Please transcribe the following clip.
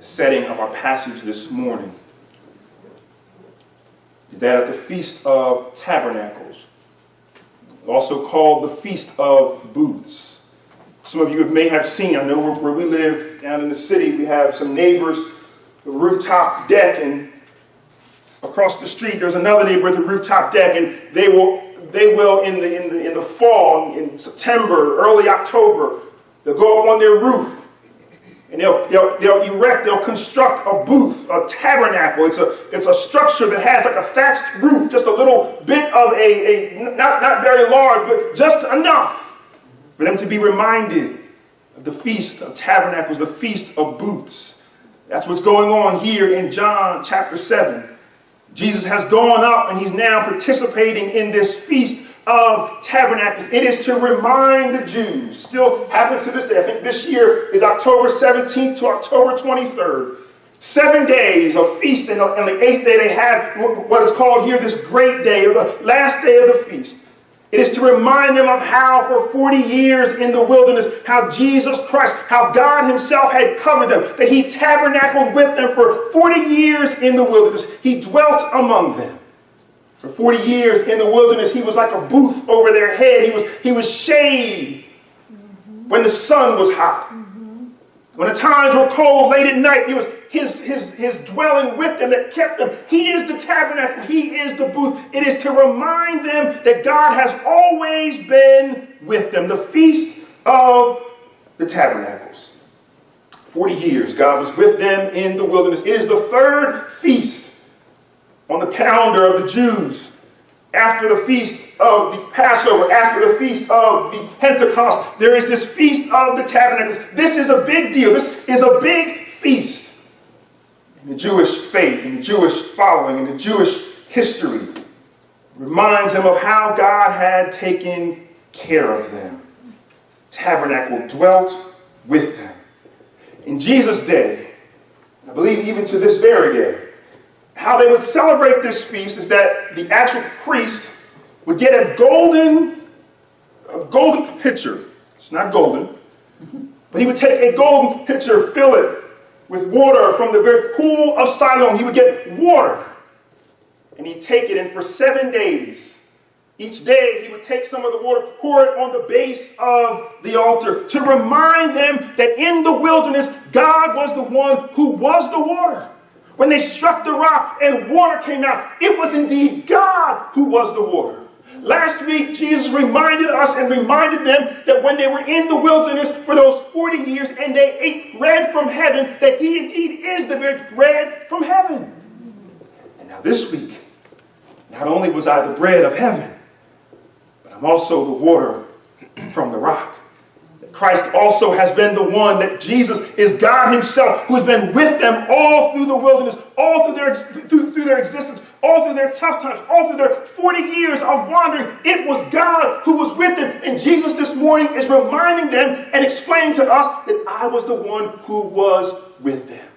The setting of our passage this morning is that at the Feast of Tabernacles, also called the Feast of Booths. Some of you may have seen, I know where we live down in the city, we have some neighbors, the rooftop deck, and across the street there's another neighbor with the rooftop deck, and they will in the fall, in September, early October, they'll go up on their roof and they'll construct a booth, a tabernacle. It's a structure that has like a thatched roof, just a little bit of not very large, but just enough for them to be reminded of the Feast of Tabernacles, the Feast of Booths. That's what's going on here in John chapter 7. Jesus has gone up and he's now participating in this Feast of Tabernacles. It is to remind the Jews, still happens to this day. I think this year is October 17th to October 23rd. 7 days of feast, and on the 8th day they have what is called here this great day, or the last day of the feast. It is to remind them of how for 40 years in the wilderness, how Jesus Christ, how God himself had covered them, that he tabernacled with them for 40 years in the wilderness. He dwelt among them. For 40 years in the wilderness, he was like a booth over their head. He was shade when the sun was hot. When the times were cold late at night, it was his dwelling with them that kept them. He is the tabernacle. He is the booth. It is to remind them that God has always been with them. The Feast of the Tabernacles. 40 years God was with them in the wilderness. It is the third feast on the calendar of the Jews, after the feast of the Passover, after the feast of the Pentecost. There is this Feast of the Tabernacles. This is a big deal. This is a big feast in the Jewish faith, in the Jewish following, in the Jewish history. It reminds them of how God had taken care of them. Tabernacle dwelt with them. In Jesus' day, I believe even to this very day, how they would celebrate this feast is that the actual priest would get a golden pitcher. It's not golden, but he would take a golden pitcher, fill it with water from the very pool of Siloam. He would get water, and he'd take it, and for 7 days, each day he would take some of the water, pour it on the base of the altar to remind them that in the wilderness, God was the one who was the water. When they struck the rock and water came out, it was indeed God who was the water. Last week, Jesus reminded us and reminded them that when they were in the wilderness for those 40 years and they ate bread from heaven, that he indeed is the very bread from heaven. And now this week, not only was I the bread of heaven, but I'm also the water from the rock. Christ also has been the one, that Jesus is God himself, who has been with them all through the wilderness, all through their existence, all through their tough times, all through their 40 years of wandering. It was God who was with them. And Jesus this morning is reminding them and explaining to us that I was the one who was with them.